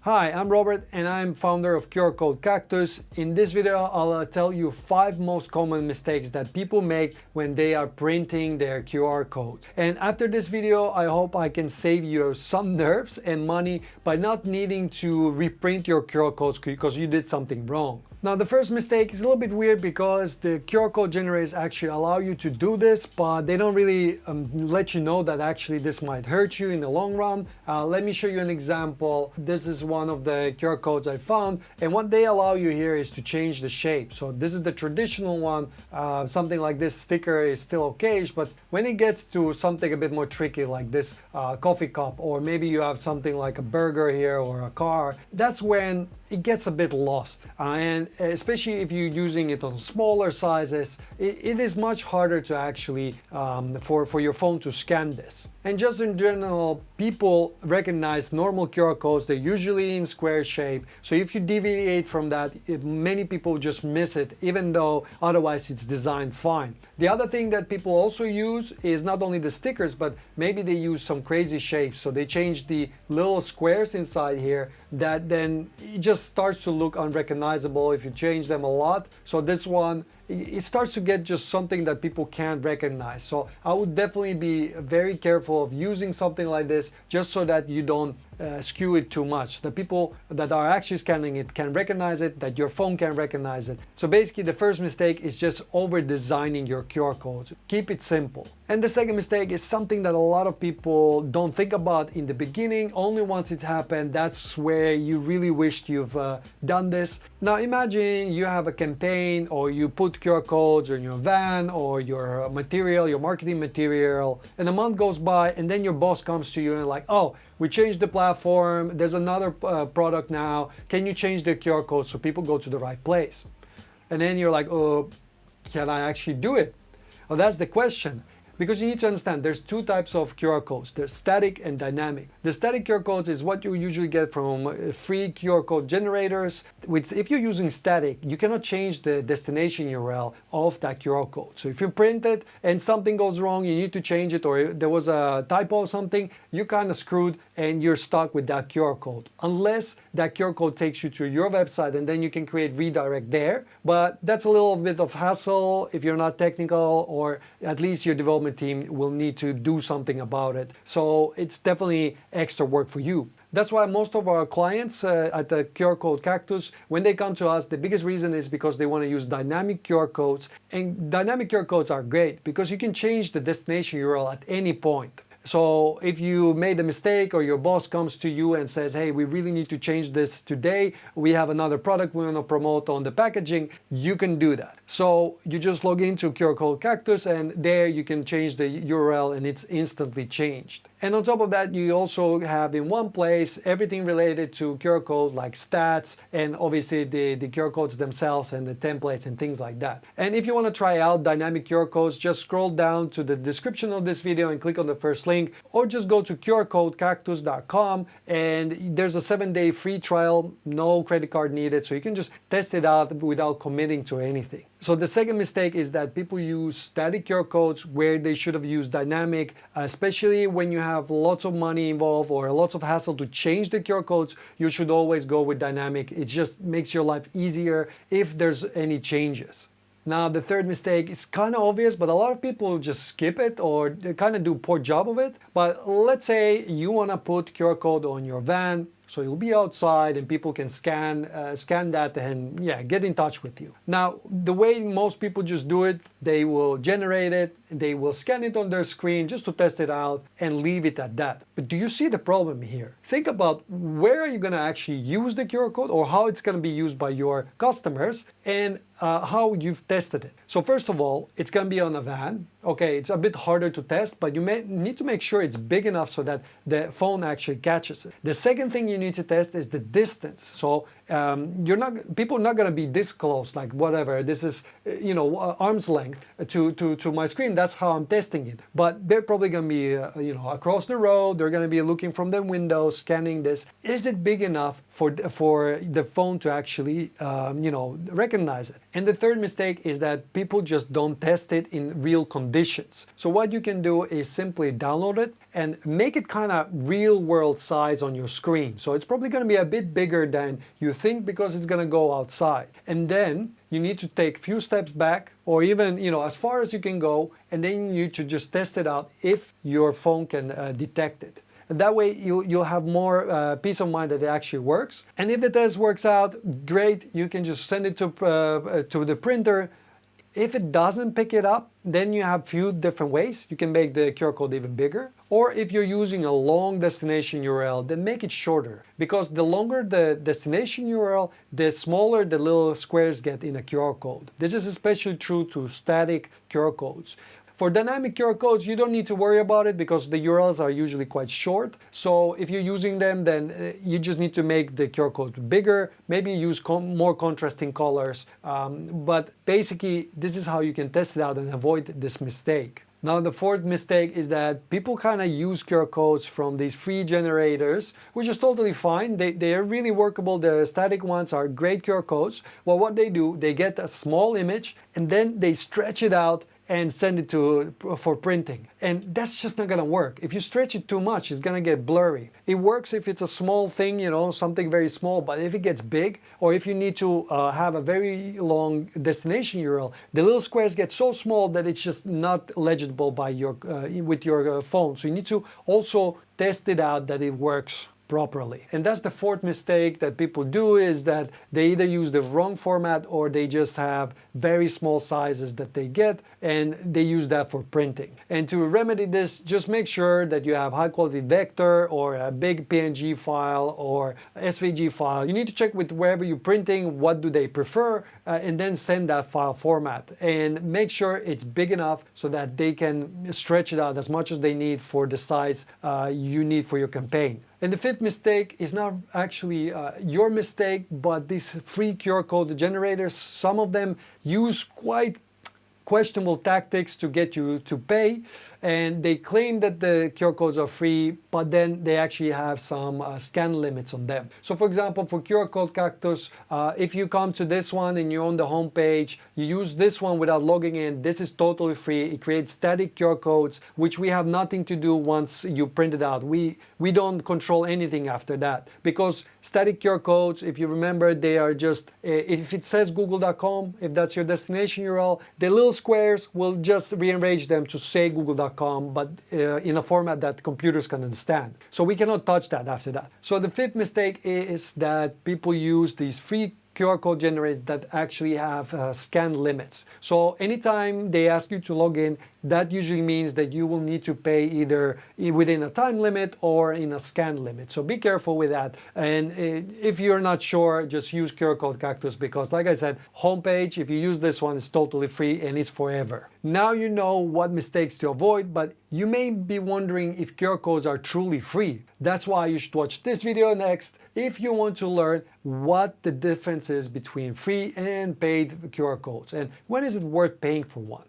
Hi, I'm Robert and I'm founder of QR Code Cactus. In this video, I'll tell you 5 most common mistakes that people make when they are printing their QR code. And after this video, I hope I can save you some nerves and money by not needing to reprint your QR codes because you did something wrong. Now, the first mistake is a little bit weird because the QR code generators actually allow you to do this, but they don't really let you know that actually this might hurt you in the long run. Let me show you an example. This is one of the QR codes I found, and what they allow you here is to change the shape. So this is the traditional one. Something like this sticker is still okay, but when it gets to something a bit more tricky like this coffee cup, or maybe you have something like a burger here or a car, that's when it gets a bit lost. And especially if you're using it on smaller sizes, it is much harder to actually, for your phone to scan this. And just in general, people recognize normal QR codes. They're usually in square shape. So if you deviate from that, many people just miss it, even though otherwise it's designed fine. The other thing that people also use is not only the stickers, but maybe they use some crazy shapes. So they change the little squares inside here that then it just starts to look unrecognizable if you change them a lot. So this one, it starts to get just something that people can't recognize. So I would definitely be very careful of using something like this just so that you don't skew it too much. The people that are actually scanning it can recognize it, that your phone can recognize it. So basically the first mistake is just over designing your QR codes. Keep it simple. And the second mistake is something that a lot of people don't think about in the beginning. Only once it's happened, that's where you really wished you've done this. Now imagine you have a campaign, or you put QR codes on your van or your material, your marketing material, and a month goes by and then your boss comes to you and like, oh, we changed the platform, there's another product now, can you change the QR code so people go to the right place? And then you're like, oh, can I actually do it? Well, that's the question. Because you need to understand there's 2 types of QR codes. There's static and dynamic. The static QR codes is what you usually get from free QR code generators. If you're using static, you cannot change the destination URL of that QR code. So if you print it and something goes wrong, you need to change it, or there was a typo or something, you're kind of screwed and you're stuck with that QR code. Unless that QR code takes you to your website and then you can create redirect there. But that's a little bit of hassle if you're not technical, or at least your development team will need to do something about it. So it's definitely extra work for you. That's why most of our clients at the QR Code Cactus, when they come to us, the biggest reason is because they want to use dynamic QR codes. And dynamic QR codes are great because you can change the destination URL at any point. So if you made a mistake or your boss comes to you and says, hey, we really need to change this today, we have another product we want to promote on the packaging, you can do that. So you just log into QR Code Cactus and there you can change the URL and it's instantly changed. And on top of that, you also have in one place everything related to QR code, like stats and obviously the QR codes themselves and the templates and things like that. And if you want to try out dynamic QR codes, just scroll down to the description of this video and click on the first link, or just go to qrcodecactus.com and there's a 7-day free trial, no credit card needed, so you can just test it out without committing to anything. So the second mistake is that people use static QR codes where they should have used dynamic, especially when you have lots of money involved or lots of hassle to change the QR codes. You should always go with dynamic. It just makes your life easier if there's any changes. Now, the third mistake is kind of obvious, but a lot of people just skip it or they kind of do a poor job of it. But let's say you want to put QR code on your van, so you'll be outside and people can scan that and get in touch with you. Now, the way most people just do it, they will generate it, they will scan it on their screen just to test it out and leave it at that. But do you see the problem here? Think about where are you going to actually use the QR code, or how it's going to be used by your customers, and how you've tested it. So first of all, it's going to be on a van. Okay, it's a bit harder to test, but you may need to make sure it's big enough so that the phone actually catches it. The second thing you need to test is the distance. So people are not going to be this close, like whatever, this is, arm's length to my screen. That's how I'm testing it. But they're probably going to be, across the road. They're going to be looking from the window, scanning this. Is it big enough for the phone to actually, recognize it? And the third mistake is that people just don't test it in real conditions. So what you can do is simply download it and make it kind of real world size on your screen. So it's probably going to be a bit bigger than you think because it's going to go outside. And then you need to take a few steps back, or even, as far as you can go, and then you need to just test it out if your phone can detect it. And that way you'll have more peace of mind that it actually works. And if the test works out, great, you can just send it to the printer. If it doesn't pick it up, then you have a few different ways. You can make the QR code even bigger. Or if you're using a long destination URL, then make it shorter. Because the longer the destination URL, the smaller the little squares get in a QR code. This is especially true to static QR codes. For dynamic QR codes, you don't need to worry about it because the URLs are usually quite short. So if you're using them, then you just need to make the QR code bigger, maybe use more contrasting colors. But basically, this is how you can test it out and avoid this mistake. Now, the fourth mistake is that people kind of use QR codes from these free generators, which is totally fine. They are really workable. The static ones are great QR codes. Well, what they do, they get a small image and then they stretch it out and send it for printing. And that's just not gonna work. If you stretch it too much, it's gonna get blurry. It works if it's a small thing, something very small, but if it gets big, or if you need to have a very long destination URL, the little squares get so small that it's just not legible by with your phone. So you need to also test it out that it works properly. And that's the fourth mistake that people do, is that they either use the wrong format or they just have very small sizes that they get and they use that for printing. And to remedy this, just make sure that you have high quality vector or a big PNG file or SVG file. You need to check with wherever you're printing, what do they prefer, and then send that file format. And make sure it's big enough so that they can stretch it out as much as they need for the size you need for your campaign. And the fifth mistake is not actually your mistake, but these free QR code generators, some of them use quite questionable tactics to get you to pay, and they claim that the QR codes are free, but then they actually have some scan limits on them. So for example, for QR code Cactus, if you come to this one and you're on the home page, you use this one without logging in, this is totally free. It creates static QR codes, which we have nothing to do once you print it out. We don't control anything after that, because static QR codes, if you remember, they are just, if it says google.com, if that's your destination URL, the little squares will just rearrange them to say google.com, but in a format that computers can understand. So we cannot touch that after that. So the fifth mistake is that people use these free QR code generators that actually have scan limits. So anytime they ask you to log in, that usually means that you will need to pay either within a time limit or in a scan limit. So be careful with that. And if you're not sure, just use QR code Cactus, because like I said, homepage, if you use this one, it's totally free and it's forever. Now you know what mistakes to avoid, but you may be wondering if QR codes are truly free. That's why you should watch this video next if you want to learn what the difference is between free and paid QR codes and when is it worth paying for one.